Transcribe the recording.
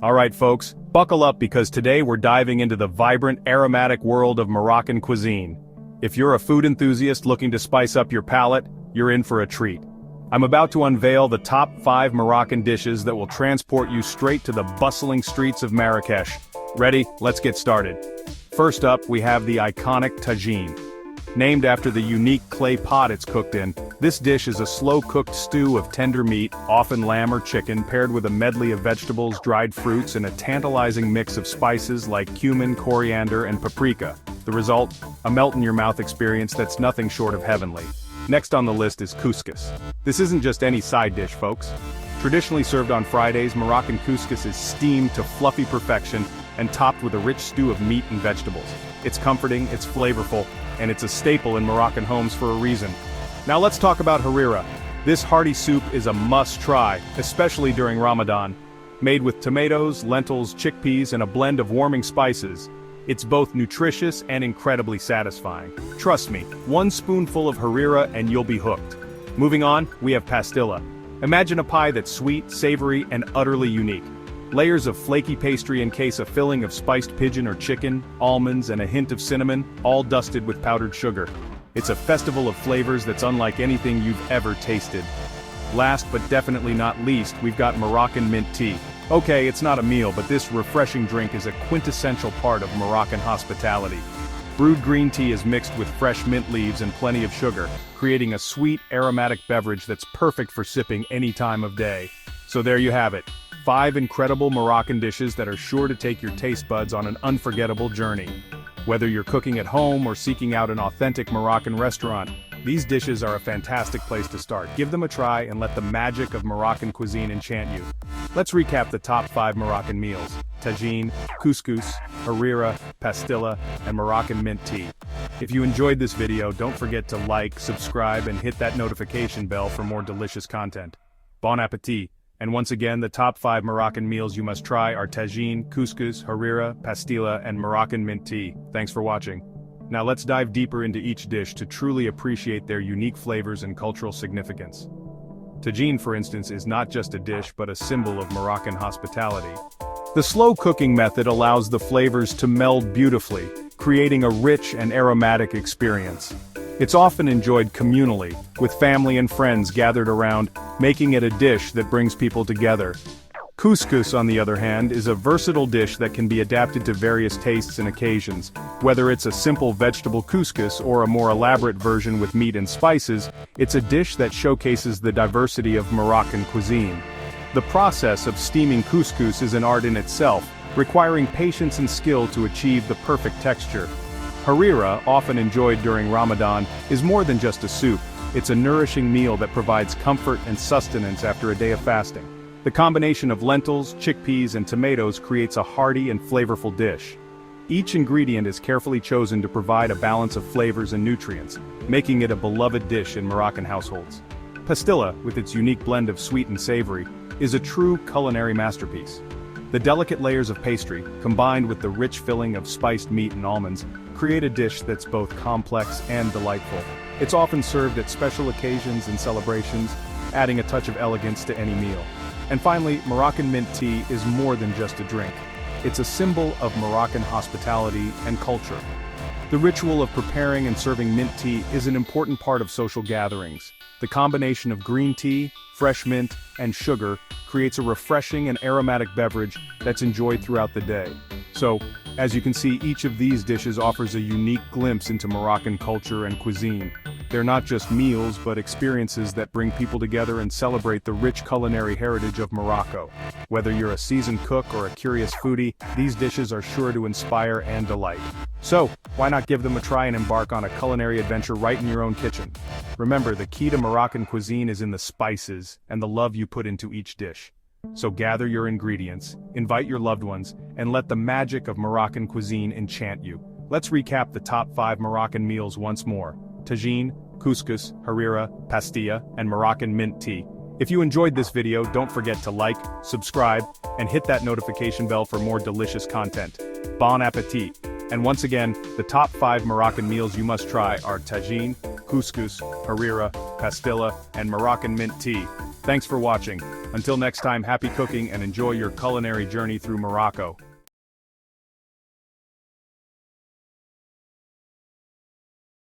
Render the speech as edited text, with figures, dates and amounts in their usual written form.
Alright folks, buckle up because today we're diving into the vibrant, aromatic world of Moroccan cuisine. If you're a food enthusiast looking to spice up your palate, you're in for a treat. I'm about to unveil the top 5 Moroccan dishes that will transport you straight to the bustling streets of Marrakesh. Ready? Let's get started. First up, we have the iconic tagine. Named after the unique clay pot it's cooked in, this dish is a slow-cooked stew of tender meat, often lamb or chicken, paired with a medley of vegetables, dried fruits, and a tantalizing mix of spices like cumin, coriander, and paprika. The result? A melt-in-your-mouth experience that's nothing short of heavenly. Next on the list is couscous. This isn't just any side dish, folks. Traditionally served on Fridays, Moroccan couscous is steamed to fluffy perfection and topped with a rich stew of meat and vegetables. It's comforting, it's flavorful, and it's a staple in Moroccan homes for a reason. Now let's talk about harira. This hearty soup is a must-try, especially during Ramadan. Made with tomatoes, lentils, chickpeas, and a blend of warming spices, it's both nutritious and incredibly satisfying. Trust me, one spoonful of harira and you'll be hooked. Moving on, we have pastilla. Imagine a pie that's sweet, savory, and utterly unique. Layers of flaky pastry encase a filling of spiced pigeon or chicken, almonds, and a hint of cinnamon, all dusted with powdered sugar. It's a festival of flavors that's unlike anything you've ever tasted. Last but definitely not least, we've got Moroccan mint tea. Okay, it's not a meal, but this refreshing drink is a quintessential part of Moroccan hospitality. Brewed green tea is mixed with fresh mint leaves and plenty of sugar, creating a sweet, aromatic beverage that's perfect for sipping any time of day. So there you have it. 5 incredible Moroccan dishes that are sure to take your taste buds on an unforgettable journey. Whether you're cooking at home or seeking out an authentic Moroccan restaurant, these dishes are a fantastic place to start. Give them a try and let the magic of Moroccan cuisine enchant you. Let's recap the top 5 Moroccan meals: tagine, couscous, harira, pastilla, and Moroccan mint tea. If you enjoyed this video, don't forget to like, subscribe, and hit that notification bell for more delicious content. Bon appétit! And once again, the top 5 Moroccan meals you must try are tagine, couscous, harira, pastilla, and Moroccan mint tea. Thanks for watching. Now let's dive deeper into each dish to truly appreciate their unique flavors and cultural significance. Tagine, for instance, is not just a dish but a symbol of Moroccan hospitality. The slow cooking method allows the flavors to meld beautifully, creating a rich and aromatic experience. It's often enjoyed communally, with family and friends gathered around, making it a dish that brings people together. Couscous, on the other hand, is a versatile dish that can be adapted to various tastes and occasions. Whether it's a simple vegetable couscous or a more elaborate version with meat and spices, it's a dish that showcases the diversity of Moroccan cuisine. The process of steaming couscous is an art in itself, requiring patience and skill to achieve the perfect texture. Harira, often enjoyed during Ramadan, is more than just a soup. It's a nourishing meal that provides comfort and sustenance after a day of fasting. The combination of lentils, chickpeas, and tomatoes creates a hearty and flavorful dish. Each ingredient is carefully chosen to provide a balance of flavors and nutrients, making it a beloved dish in Moroccan households. Pastilla, with its unique blend of sweet and savory, is a true culinary masterpiece. The delicate layers of pastry, combined with the rich filling of spiced meat and almonds, create a dish that's both complex and delightful. It's often served at special occasions and celebrations, adding a touch of elegance to any meal. And finally, Moroccan mint tea is more than just a drink. It's a symbol of Moroccan hospitality and culture. The ritual of preparing and serving mint tea is an important part of social gatherings. The combination of green tea, fresh mint, and sugar creates a refreshing and aromatic beverage that's enjoyed throughout the day. So, as you can see, each of these dishes offers a unique glimpse into Moroccan culture and cuisine. They're not just meals but experiences that bring people together and celebrate the rich culinary heritage of Morocco. Whether you're a seasoned cook or a curious foodie, these dishes are sure to inspire and delight. So, why not give them a try and embark on a culinary adventure right in your own kitchen? Remember, the key to Moroccan cuisine is in the spices and the love you put into each dish. So gather your ingredients, invite your loved ones, and let the magic of Moroccan cuisine enchant you. Let's recap the top 5 Moroccan meals once more: tagine, couscous, harira, pastilla, and Moroccan mint tea. If you enjoyed this video, don't forget to like, subscribe, and hit that notification bell for more delicious content. Bon appétit! And once again, the top 5 Moroccan meals you must try are tagine, couscous, harira, pastilla, and Moroccan mint tea. Thanks for watching. Until next time, happy cooking and enjoy your culinary journey through Morocco.